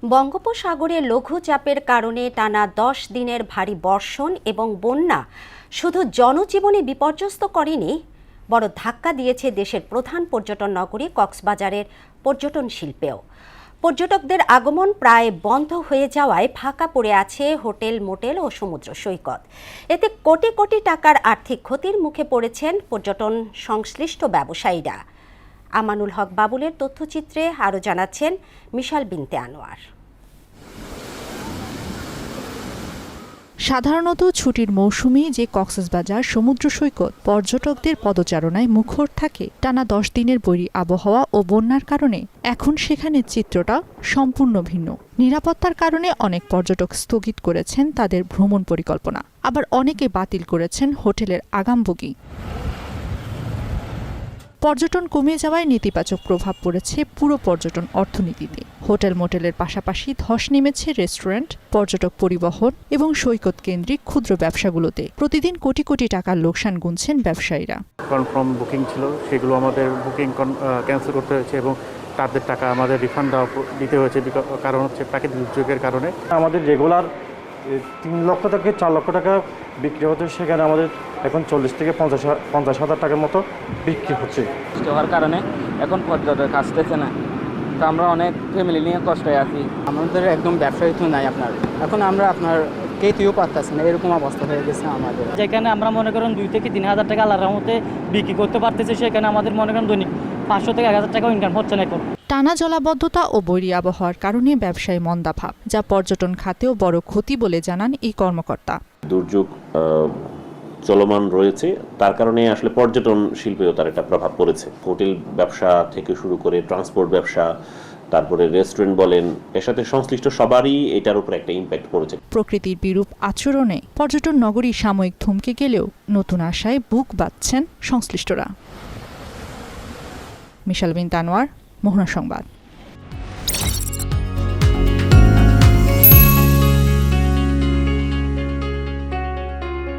বঙ্গোপসাগরে লঘুচাপের কারণে টানা ১০ দিনের ভারী বর্ষণ এবং বন্যা শুধু জনজীবনে বিপর্যস্ত করেনি, বড় ধাক্কা দিয়েছে দেশের প্রধান পর্যটন নগরী কক্সবাজারের পর্যটন শিল্পেও। পর্যটকদের আগমন প্রায় বন্ধ হয়ে যাওয়ায় ফাঁকা পড়ে আছে হোটেল, মোটেল ও সমুদ্র সৈকত। এতে কোটি কোটি টাকার আর্থিক ক্ষতির মুখে পড়েছেন পর্যটন সংশ্লিষ্ট ব্যবসায়ীরা। আমানুল হক বাবুলের তথ্যচিত্রে আরও জানাচ্ছেন মিশাল বিনতে আনোয়ার। সাধারণত ছুটির মৌসুমে যে কক্সবাজার সমুদ্র সৈকত পর্যটকদের পদচারণায় মুখর থাকে, টানা ১০ দিনের বৈরী আবহাওয়া ও বন্যার কারণে এখন সেখানের চিত্রটা সম্পূর্ণ ভিন্ন। নিরাপত্তার কারণে অনেক পর্যটক স্থগিত করেছেন তাদের ভ্রমণ পরিকল্পনা, আবার অনেকে বাতিল করেছেন হোটেলের আগাম বুকিং। পর্যটন কমে যাওয়ায় নেতিবাচক প্রভাব পড়েছে পুরো পর্যটন অর্থনীতিতে। হোটেল, মোটেলের পাশাপাশি ধস নেমেছে রেস্টুরেন্ট, পর্যটক পরিবহন এবং সৈকত কেন্দ্রিক ক্ষুদ্র ব্যবসাগুলোতে। প্রতিদিন কোটি কোটি টাকার লোকসান গুনছেন ব্যবসায়ীরা। কনফার্ম বুকিং ছিল, সেগুলো আমাদের বুকিং ক্যান্সেল করতে হয়েছে এবং তাদের টাকা আমাদের রিফান্ড দিতে হয়েছে, কারণ হচ্ছে প্রাকৃতিক দুর্যোগের কারণে। আমাদের রেগুলার ৩ লক্ষ থেকে ৪ লক্ষ টাকা বিক্রি হচ্ছে, সেখানে আমাদের এখন ৪০ থেকে ৫০ হাজার টাকার মতো বিক্রি হচ্ছে। হওয়ার কারণে এখন পর্যটক আসতেছে না, তো আমরা অনেক ফ্যামিলি নিয়ে কষ্টে আছি। আমাদের একদম ব্যবসায়ী তো নাই এখন আমরা কেউ পারতেছি না, এরকম অবস্থা হয়ে গেছে আমাদের। যেখানে আমরা মনে করেন ২ থেকে ৩ হাজার টাকা আল্লাহর রহমতে বিক্রি করতে পারতেছি, সেখানে আমাদের মনে করেন দৈনিক ৫০০ থেকে ১,০০০ টাকাও ইনকাম হচ্ছে না এখন। টানা জলাবদ্ধতা ও বৈরী আবহাওয়ার কারণে ব্যবসায় মন্দাভাব, যা পর্যটন খাতেও বড় ক্ষতি বলে জানান এই কর্মকর্তা। দুর্যোগ চলমান রয়েছে, তার কারণে আসলে পর্যটন শিল্পেও তার একটা প্রভাব পড়েছে। হোটেল ব্যবসা থেকে শুরু করে ট্রান্সপোর্ট ব্যবসা, তারপরে রেস্টুরেন্ট বলেন, এর সাথে সংশ্লিষ্ট সবারই এটার উপর একটা ইম্প্যাক্ট পড়েছে। প্রকৃতির বিরূপ আচরণে পর্যটন নগরী সাময়িক থমকে গেলেও নতুন আশায় বুক বাঁধছেন সংশ্লিষ্টরা। মিশাল বিনতে আনোয়ার, মোহনা সংবাদ।